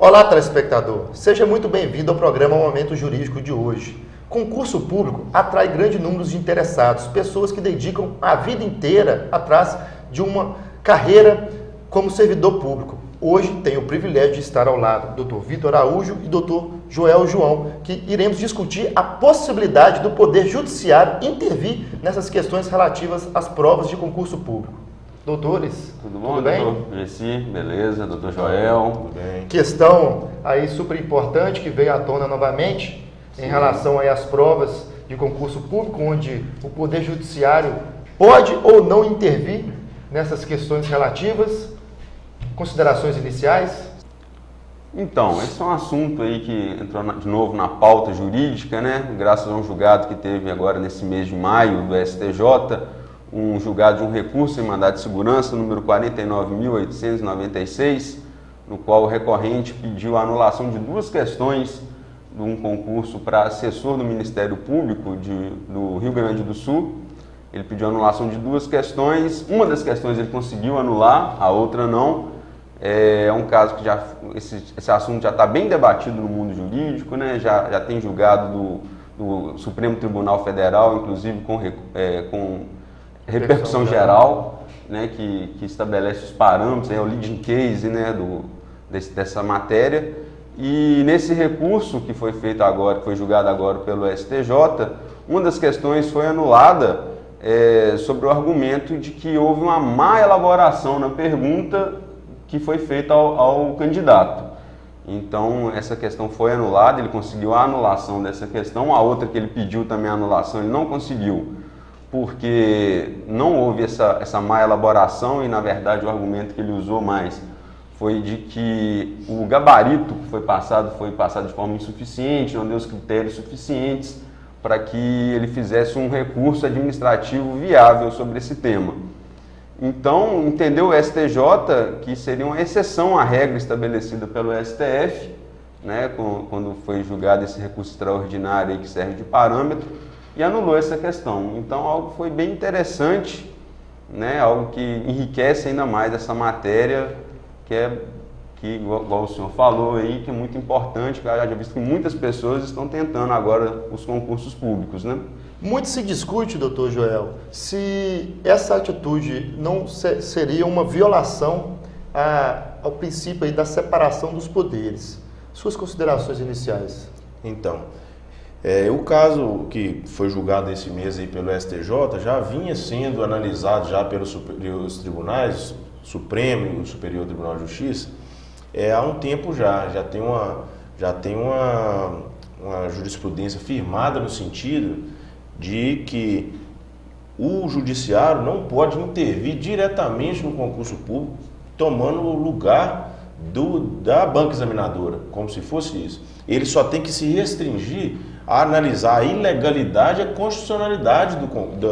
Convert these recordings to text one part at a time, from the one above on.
Olá, telespectador. Seja muito bem-vindo ao programa Momento Jurídico de hoje. Concurso público atrai grande número de interessados, pessoas que dedicam a vida inteira atrás de uma carreira como servidor público. Hoje tenho o privilégio de estar ao lado do Dr. Vitor Araújo e do Dr. Joel João, que iremos discutir a possibilidade do Poder Judiciário intervir nessas questões relativas às provas de concurso público. Doutores, tudo bom, tudo bem? Doutor Gessi, beleza, doutor Joel. Tudo bem. Questão aí super importante que veio à tona novamente em relação aí às provas de concurso público, onde o Poder Judiciário pode ou não intervir nessas questões relativas. Considerações iniciais? Então, esse é um assunto aí que entrou de novo na pauta jurídica, né? Graças a um julgado que teve agora nesse mês de maio do STJ, um julgado de um recurso em mandado de segurança, número 49.896, no qual o recorrente pediu a anulação de duas questões de um concurso para assessor do Ministério Público do Rio Grande do Sul. Ele pediu a anulação de duas questões, uma das questões ele conseguiu anular, a outra não. É um caso que esse assunto já está bem debatido no mundo jurídico, né? Já tem julgado do Supremo Tribunal Federal, inclusive com repercussão geral, né? Que estabelece os parâmetros, é o leading case, né? Dessa matéria. E nesse recurso que foi feito agora, que foi julgado agora pelo STJ, uma das questões foi anulada sobre o argumento de que houve uma má elaboração na pergunta que foi feita ao candidato. Então, essa questão foi anulada, ele conseguiu a anulação dessa questão, a outra que ele pediu também a anulação, ele não conseguiu, porque não houve essa má elaboração e, na verdade, o argumento que ele usou mais foi de que o gabarito que foi passado de forma insuficiente, não deu os critérios suficientes para que ele fizesse um recurso administrativo viável sobre esse tema. Então, entendeu o STJ que seria uma exceção à regra estabelecida pelo STF, né, quando foi julgado esse recurso extraordinário aí que serve de parâmetro, e anulou essa questão. Então, algo foi bem interessante, né, algo que enriquece ainda mais essa matéria, que igual o senhor falou aí, que é muito importante, que eu já visto que muitas pessoas estão tentando agora os concursos públicos, né? Muito se discute, doutor Joel, se essa atitude não seria uma violação ao princípio aí da separação dos poderes. Suas considerações iniciais. Então, o caso que foi julgado esse mês aí pelo STJ já vinha sendo analisado já pelos tribunais, Supremo e o Superior Tribunal de Justiça, há um tempo já tem uma jurisprudência firmada no sentido de que o judiciário não pode intervir diretamente no concurso público, tomando o lugar da banca examinadora, como se fosse isso. Ele só tem que se restringir a analisar a ilegalidade e a constitucionalidade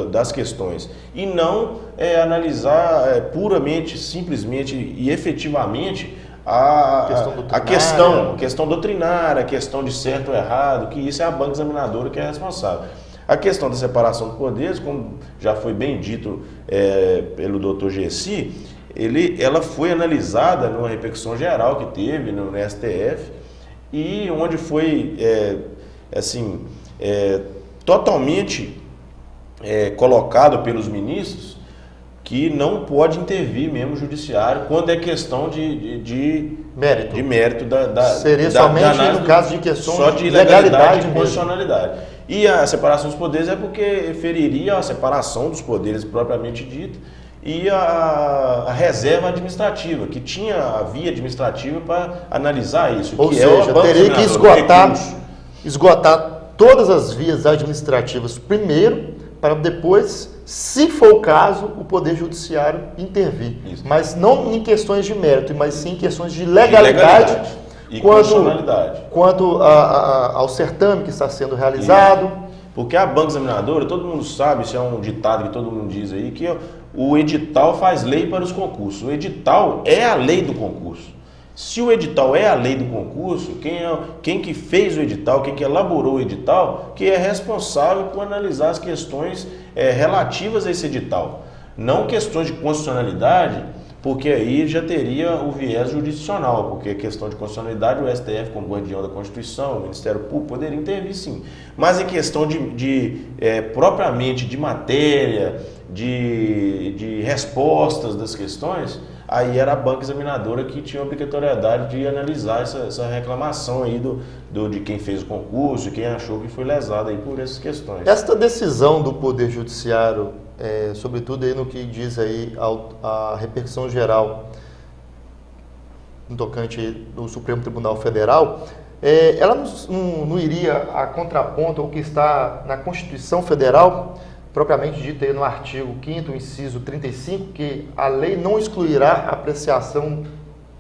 das questões, e não analisar puramente, simplesmente e efetivamente a questão doutrinária, a questão de certo ou errado, que isso é a banca examinadora que é responsável. A questão da separação dos poderes, como já foi bem dito pelo Dr. Gessi, ela foi analisada numa repercussão geral que teve no STF, e onde foi totalmente colocado pelos ministros que não pode intervir mesmo o judiciário quando é questão de mérito seria somente no caso de questões só de legalidade e constitucionalidade. E a separação dos poderes é porque feriria a separação dos poderes propriamente dita e a reserva administrativa, que tinha a via administrativa para analisar isso. Ou seja, teria que esgotar todas as vias administrativas primeiro, para depois, se for o caso, o Poder Judiciário intervir. Isso. Mas não em questões de mérito, mas sim em questões de legalidade e constitucionalidade. Quanto ao certame que está sendo realizado. Isso. Porque a banca examinadora, todo mundo sabe, isso é um ditado que todo mundo diz aí, que o edital faz lei para os concursos. O edital é a lei do concurso. Se o edital é a lei do concurso, quem que fez o edital, quem que elaborou o edital, que é responsável por analisar as questões relativas a esse edital. Não questões de constitucionalidade porque aí já teria o viés jurisdicional, porque a questão de constitucionalidade, o STF, como guardião da Constituição, o Ministério Público, poderia intervir sim. Mas em questão propriamente de matéria, de respostas das questões, aí era a banca examinadora que tinha a obrigatoriedade de analisar essa reclamação aí de quem fez o concurso, quem achou que foi lesado aí por essas questões. Esta decisão do Poder Judiciário, sobretudo aí no que diz aí a repercussão geral no tocante do Supremo Tribunal Federal, ela não iria a contraponto ao que está na Constituição Federal, propriamente dito aí no artigo 5º, inciso 35, que a lei não excluirá a apreciação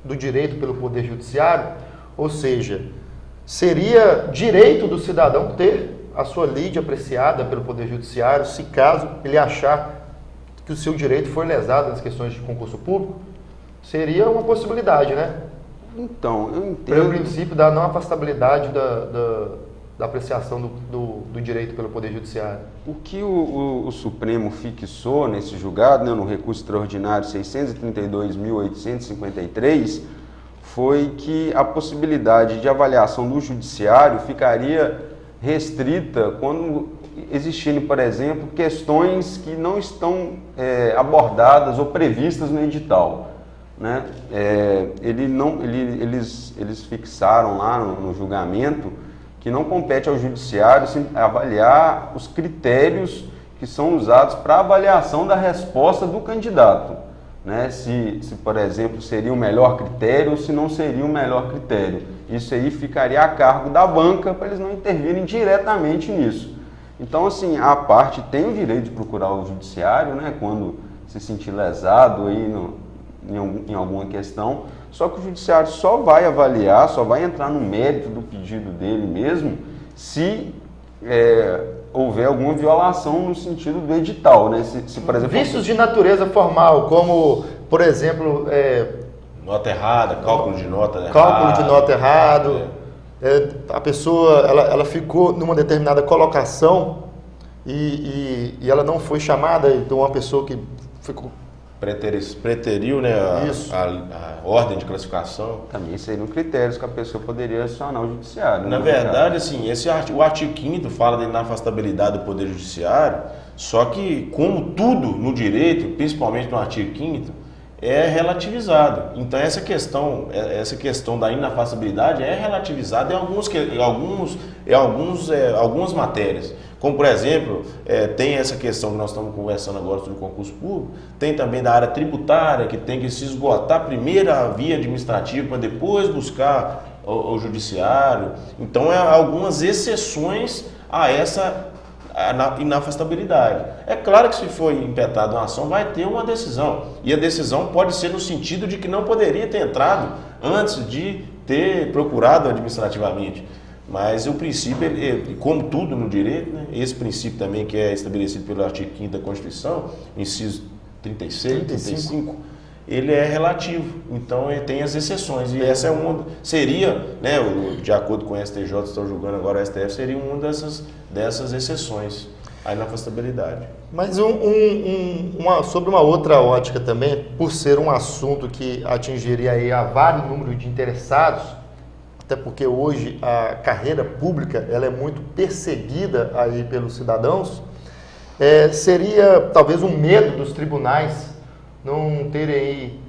do direito pelo Poder Judiciário, ou seja, seria direito do cidadão ter a sua lide apreciada pelo Poder Judiciário, se caso ele achar que o seu direito foi lesado nas questões de concurso público? Seria uma possibilidade, né? Então, eu entendo... Pelo princípio da não afastabilidade da apreciação do direito pelo Poder Judiciário. O que o Supremo fixou nesse julgado, né, no recurso extraordinário 632.853, foi que a possibilidade de avaliação do Judiciário ficaria restrita quando existirem, por exemplo, questões que não estão abordadas ou previstas no edital. Né? Eles fixaram lá no julgamento que não compete ao Judiciário avaliar os critérios que são usados para avaliação da resposta do candidato. Né? Se, por exemplo, seria o melhor critério ou se não seria o melhor critério. Isso aí ficaria a cargo da banca para eles não intervirem diretamente nisso. Então, assim, a parte tem o direito de procurar o Judiciário, né, quando se sentir lesado aí em alguma questão, só que o Judiciário só vai avaliar, só vai entrar no mérito do pedido dele mesmo, se houver alguma violação no sentido do edital, né? Se, por exemplo, vícios de natureza formal, como, por exemplo... nota errada, cálculo de nota errado. Cálculo de nota errado. A pessoa ela ficou numa determinada colocação e ela não foi chamada, então uma pessoa que ficou... Preteriu, né, a ordem de classificação. Também seriam critérios que a pessoa poderia acionar o Judiciário. Na verdade, assim, o artigo 5º fala da inafastabilidade do Poder Judiciário, só que, como tudo no direito, principalmente no artigo 5º, é relativizado. Então, essa questão da inafastabilidade é relativizada em algumas matérias. Como, por exemplo, tem essa questão que nós estamos conversando agora sobre o concurso público, tem também da área tributária, que tem que se esgotar primeiro a via administrativa para depois buscar o judiciário. Então, algumas exceções a essa inafastabilidade. É claro que se for impetrada uma ação, vai ter uma decisão. E a decisão pode ser no sentido de que não poderia ter entrado antes de ter procurado administrativamente. Mas o princípio, como tudo no direito, né, esse princípio também que é estabelecido pelo artigo 5º da Constituição, inciso 36, 35, ele é relativo. Então, ele tem as exceções. E essa é uma, seria, né, de acordo com o STJ, estão julgando agora o STF, seria uma dessas exceções, a inafastabilidade. Mas sobre uma outra ótica também, por ser um assunto que atingiria aí a vários números de interessados, até porque hoje a carreira pública ela é muito perseguida aí pelos cidadãos, seria talvez um medo dos tribunais não terem aí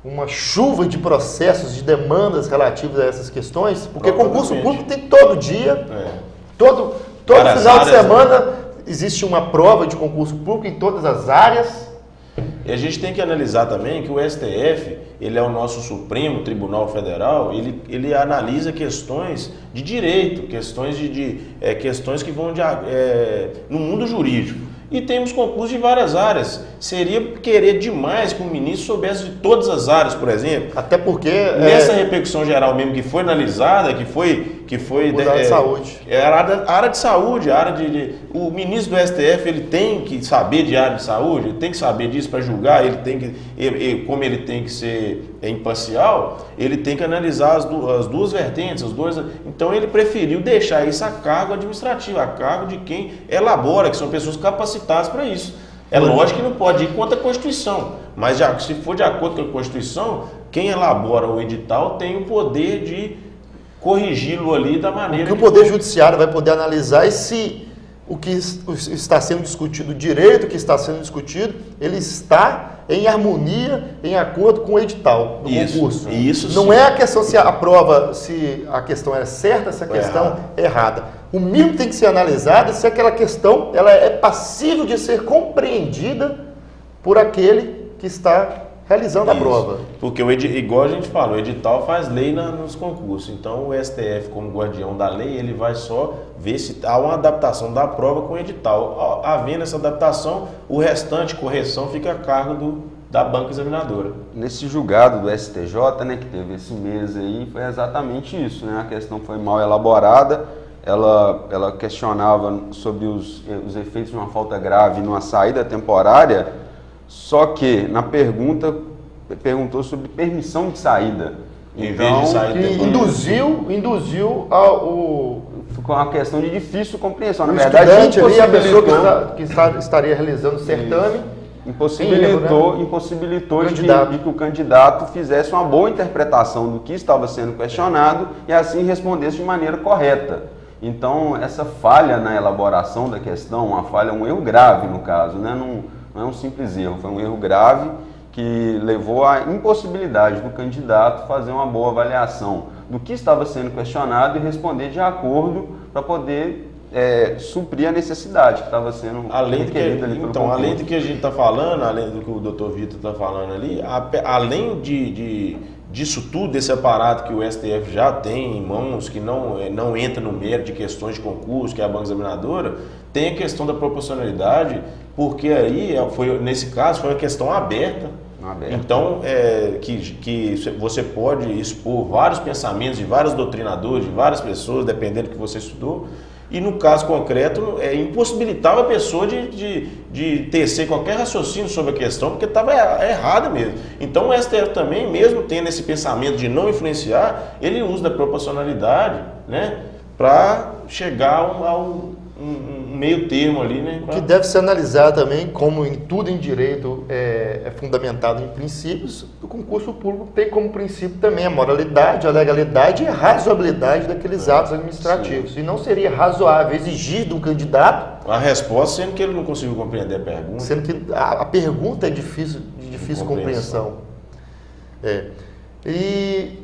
uma chuva de processos, de demandas relativas a essas questões, porque concurso público tem todo dia, todo final de semana existe uma prova de concurso público em todas as áreas. E a gente tem que analisar também que o STF, ele é o nosso Supremo Tribunal Federal, ele analisa questões de direito, questões questões que vão no mundo jurídico. E temos concursos de várias áreas. Seria querer demais que o ministro soubesse de todas as áreas, por exemplo. Até porque... Nessa repercussão geral mesmo que foi analisada, que foi a área de saúde. A área de saúde, o ministro do STF, ele tem que saber de área de saúde, ele tem que saber disso para julgar, como ele tem que ser imparcial, ele tem que analisar as duas vertentes, então ele preferiu deixar isso a cargo administrativo, a cargo de quem elabora, que são pessoas capacitadas para isso. É lógico que não pode ir contra a Constituição, Mas se for de acordo com a Constituição, quem elabora o edital tem o poder de corrigi-lo ali da maneira que o Poder Judiciário vai poder analisar é se o que está sendo discutido, o direito que está sendo discutido, ele está em harmonia, em acordo com o edital do concurso. Isso não sim. é a questão se a prova, se a questão é certa, se a questão é errada. O mínimo tem que ser analisado se aquela questão ela é passível de ser compreendida por aquele que está realizando a prova. Porque, igual a gente fala, o edital faz lei nos concursos. Então, o STF, como guardião da lei, ele vai só ver se há uma adaptação da prova com o edital. Havendo essa adaptação, o restante, correção, fica a cargo da banca examinadora. Nesse julgado do STJ, né, que teve esse mês aí, foi exatamente isso, né? A questão foi mal elaborada, ela questionava sobre os efeitos de uma falta grave numa saída temporária, só que na pergunta perguntou sobre permissão de saída. Em vez de saída temporária. Induziu ao... Ficou uma questão de difícil compreensão. Na o verdade, estudante ali, a pessoa que estaria realizando o certame, impossibilitou de que o candidato fizesse uma boa interpretação do que estava sendo questionado e assim respondesse de maneira correta. Então, essa falha na elaboração da questão, um erro grave no caso, né? Não é um simples erro, foi um erro grave que levou à impossibilidade do candidato fazer uma boa avaliação do que estava sendo questionado e responder de acordo para poder suprir a necessidade que estava sendo requerida ali pelo concurso. Além do que a gente está falando, além do que o Dr. Vitor está falando ali, além disso tudo, desse aparato que o STF já tem em mãos, que não entra no mérito de questões de concurso, que é a banca examinadora, tem a questão da proporcionalidade, porque aí, nesse caso, foi uma questão aberta. Então, que você pode expor vários pensamentos de vários doutrinadores, de várias pessoas, dependendo do que você estudou, e no caso concreto, impossibilitava a pessoa de tecer qualquer raciocínio sobre a questão, porque estava errada mesmo. Então o STF também, mesmo tendo esse pensamento de não influenciar, ele usa da proporcionalidade, né, para chegar a um meio termo ali, né? Que deve ser analisado também, como em tudo em direito é fundamentado em princípios, o concurso público tem como princípio também a moralidade, a legalidade e a razoabilidade daqueles atos administrativos. Sim. E não seria razoável exigir de um candidato... A resposta, sendo que ele não conseguiu compreender a pergunta. Sendo que a pergunta é de difícil compreensão. E,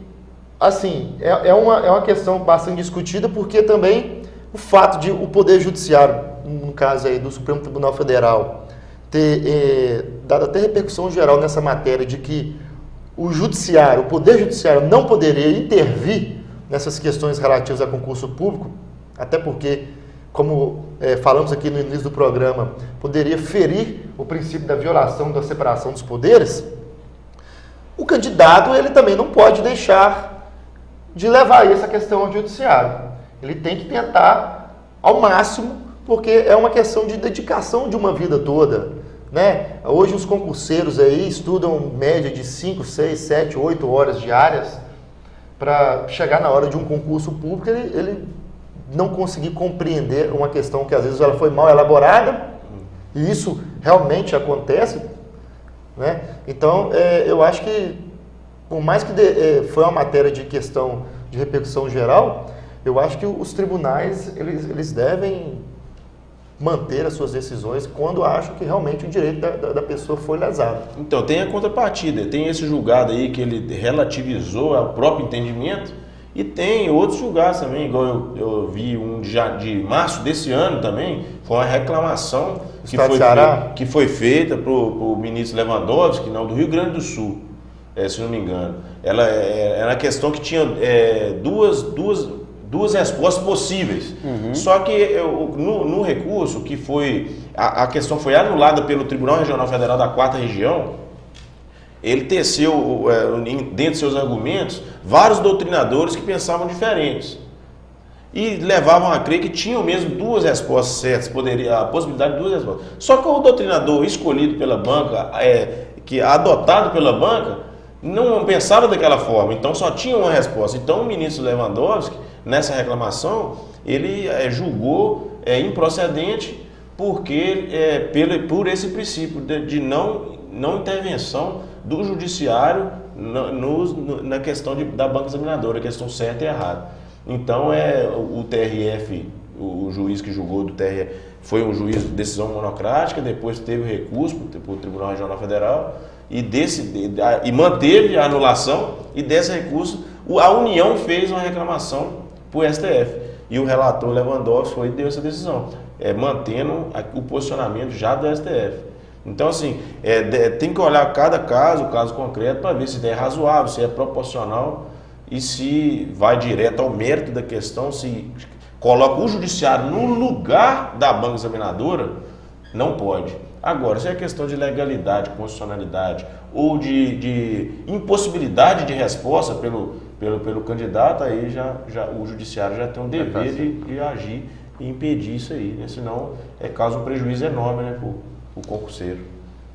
assim, é uma questão bastante discutida, porque também o fato de o Poder Judiciário, no caso aí do Supremo Tribunal Federal, ter dado até repercussão geral nessa matéria de que o Poder Judiciário não poderia intervir nessas questões relativas a concurso público, até porque, como falamos aqui no início do programa, poderia ferir o princípio da violação da separação dos poderes, o candidato ele também não pode deixar de levar essa questão ao Judiciário. Ele tem que tentar ao máximo, porque é uma questão de dedicação de uma vida toda, né? Hoje os concurseiros aí estudam média de 5, 6, 7, 8 horas diárias para chegar na hora de um concurso público, ele não conseguir compreender uma questão que às vezes ela foi mal elaborada, e isso realmente acontece, né? Então, eu acho que, por mais que foi uma matéria de questão de repercussão geral, eu acho que os tribunais, eles devem manter as suas decisões quando acham que realmente o direito da pessoa foi lesado. Então, tem a contrapartida, tem esse julgado aí que ele relativizou o próprio entendimento, e tem outros julgados também, igual eu vi um de março desse ano também, foi uma reclamação que foi feita para o ministro Lewandowski, não, do Rio Grande do Sul, se não me engano. Ela era a questão que tinha duas respostas possíveis. Só que no recurso, que foi a questão foi anulada pelo Tribunal Regional Federal da 4ª Região, ele teceu, dentro de seus argumentos, vários doutrinadores que pensavam diferentes. E levavam a crer que tinham mesmo duas respostas certas, a possibilidade de duas respostas. Só que o doutrinador escolhido pela banca, adotado pela banca, não pensava daquela forma, então só tinha uma resposta. Então o ministro Lewandowski, nessa reclamação, ele julgou improcedente por esse princípio de não não intervenção do judiciário na questão da banca examinadora, a questão certa e errada. Então, o TRF, o juiz que julgou do TRF, foi um juiz de decisão monocrática, depois teve recurso para o Tribunal Regional Federal e manteve a anulação, e desse recurso a União fez uma reclamação para o STF. E o relator Lewandowski deu essa decisão, mantendo o posicionamento já do STF. Então, assim, tem que olhar cada caso, o caso concreto, para ver se é razoável, se é proporcional e se vai direto ao mérito da questão, se coloca o judiciário no lugar da banca examinadora, não pode. Agora, se é questão de legalidade, constitucionalidade ou de impossibilidade de resposta pelo candidato, aí o judiciário já tem um dever de agir e impedir isso aí, né? Senão causa um prejuízo enorme, né, para o concurseiro.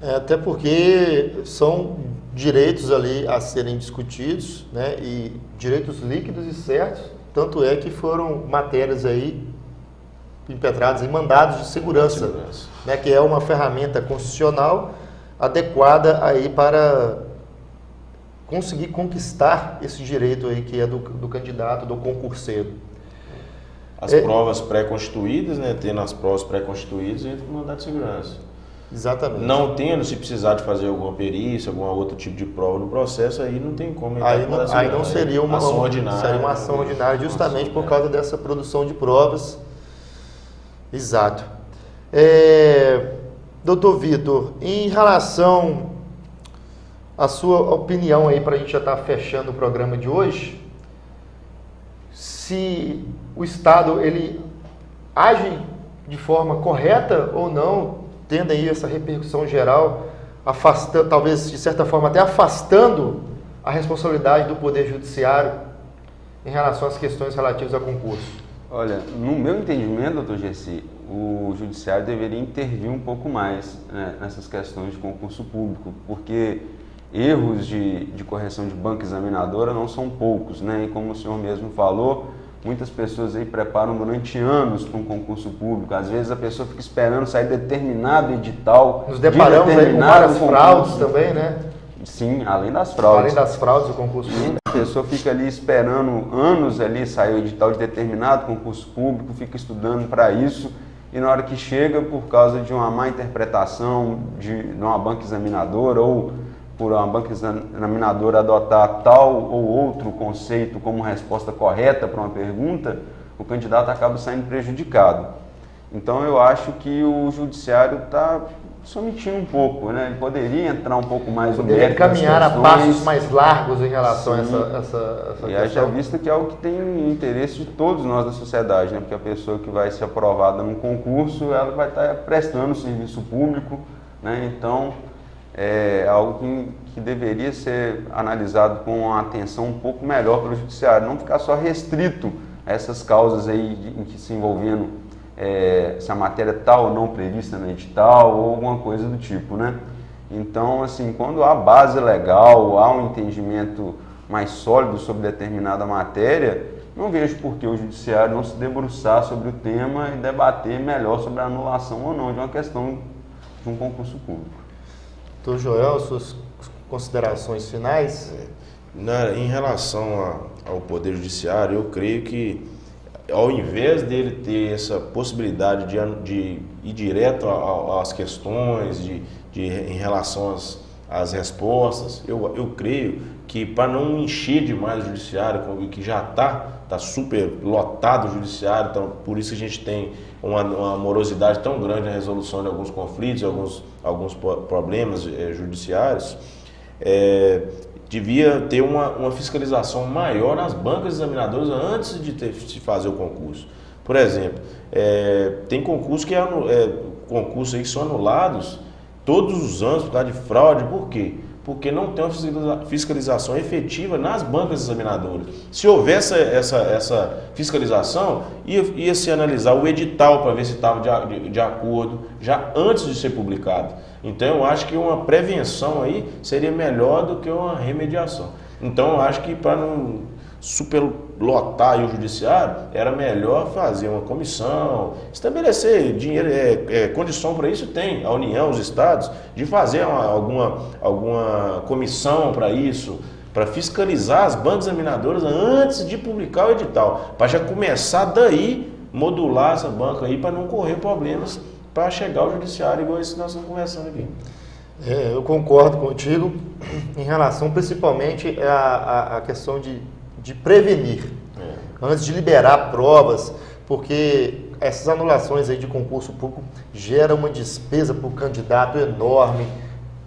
Até porque são direitos ali a serem discutidos, né, e direitos líquidos e certos, tanto é que foram matérias aí impetradas em mandados de segurança, né, que é uma ferramenta constitucional adequada aí para conseguir conquistar esse direito aí que é do candidato, do concurseiro. As provas pré-constituídas, né, tendo as provas pré-constituídas, entra no mandado de segurança. Exatamente. Não tendo, se precisar de fazer alguma perícia, algum outro tipo de prova no processo, aí não tem como. Aí não seria uma ação ordinária. Seria uma ação ordinária justamente por causa dessa produção de provas. Exato. Doutor Vitor, em relação à sua opinião aí, para a gente já estar fechando o programa de hoje, se o Estado ele age de forma correta ou não, tendo aí essa repercussão geral, talvez de certa forma até afastando a responsabilidade do Poder Judiciário em relação às questões relativas ao concurso? Olha, no meu entendimento, doutor Gessi, o Judiciário deveria intervir um pouco mais, né, nessas questões de concurso público, porque erros de correção de banca examinadora não são poucos, né? E como o senhor mesmo falou, muitas pessoas aí preparam durante anos para um concurso público. Às vezes a pessoa fica esperando sair determinado edital. Nos deparamos aí com várias fraudes também, né? Sim, além das fraudes. Além das fraudes do concurso público. A pessoa fica ali esperando anos ali sair o edital de determinado concurso público, fica estudando para isso, e na hora que chega, por causa de uma má interpretação de uma banca examinadora ou por uma banca examinadora adotar tal ou outro conceito como resposta correta para uma pergunta, o candidato acaba saindo prejudicado. Então eu acho que o judiciário está se omitindo um pouco, né? Ele poderia entrar um pouco mais no mérito das questões. Caminhar a passos mais largos em relação a essa questão. E questão. haja vista que é algo que tem interesse de todos nós da sociedade, né? Porque a pessoa que vai ser aprovada num concurso, ela vai estar prestando serviço público, né? Então é algo que deveria ser analisado com uma atenção um pouco melhor pelo judiciário, não ficar só restrito a essas causas aí em que se envolvendo se a matéria tal ou não prevista no edital ou alguma coisa do tipo, né? Então, assim, quando há base legal, há um entendimento mais sólido sobre determinada matéria, não vejo por que o judiciário não se debruçar sobre o tema e debater melhor sobre a anulação ou não de uma questão de um concurso público. Doutor Joel, suas considerações finais? Em relação ao Poder Judiciário, eu creio que, ao invés dele ter essa possibilidade de ir direto às questões, em relação às respostas, eu creio que, para não encher demais o Judiciário, que já está super lotado o Judiciário, então por isso a gente tem uma morosidade tão grande na resolução de alguns conflitos, alguns problemas judiciários, devia ter uma fiscalização maior nas bancas examinadoras antes de fazer o concurso. Por exemplo, tem concursos concursos aí que são anulados todos os anos por causa de fraude. Por quê? Porque não tem uma fiscalização efetiva nas bancas examinadoras. Se houvesse essa fiscalização, ia se analisar o edital para ver se estava de acordo já antes de ser publicado. Então eu acho que uma prevenção aí seria melhor do que uma remediação. Então eu acho que, para superlotar aí o judiciário, era melhor fazer uma comissão, estabelecer dinheiro, condição para isso tem, a União, os estados, de fazer alguma comissão para isso, para fiscalizar as bancas examinadoras antes de publicar o edital, para já começar daí, modular essa banca aí, para não correr problemas para chegar ao judiciário, igual esse que nós estamos conversando aqui. Eu concordo contigo em relação principalmente à questão de prevenir, antes de liberar provas, porque essas anulações aí de concurso público geram uma despesa para o candidato enorme,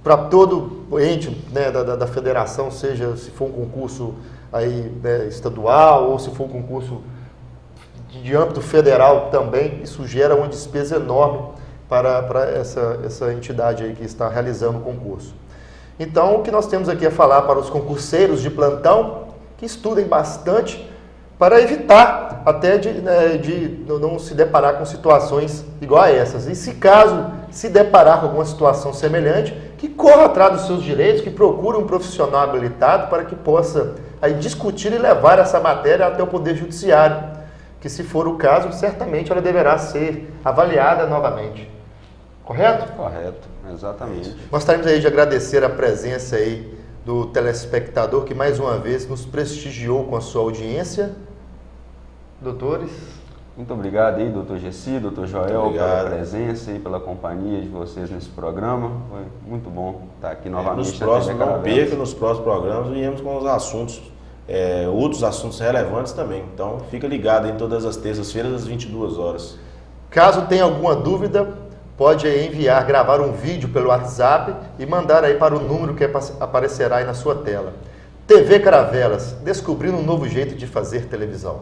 para todo ente, né, da federação, seja se for um concurso aí, né, estadual ou se for um concurso de âmbito federal também, isso gera uma despesa enorme para essa entidade aí que está realizando o concurso. Então, o que nós temos aqui a falar para os concurseiros de plantão, que estudem bastante para evitar até de não se deparar com situações igual a essas. E se caso se deparar com alguma situação semelhante, que corra atrás dos seus direitos, que procure um profissional habilitado para que possa aí discutir e levar essa matéria até o Poder Judiciário, que se for o caso, certamente ela deverá ser avaliada novamente. Correto? Correto, exatamente. Gostaríamos aí de agradecer a presença aí do telespectador que mais uma vez nos prestigiou com a sua audiência. Doutores? Muito obrigado aí, doutor Gessi, doutor Joel, pela presença e pela companhia de vocês nesse programa. Foi muito bom estar aqui novamente. Não perca, nos próximos programas viemos com os assuntos, outros assuntos relevantes também. Então fica ligado em todas as terças-feiras às 22 horas. Caso tenha alguma dúvida, pode enviar, gravar um vídeo pelo WhatsApp e mandar aí para o número que aparecerá aí na sua tela. TV Caravelas, descobrindo um novo jeito de fazer televisão.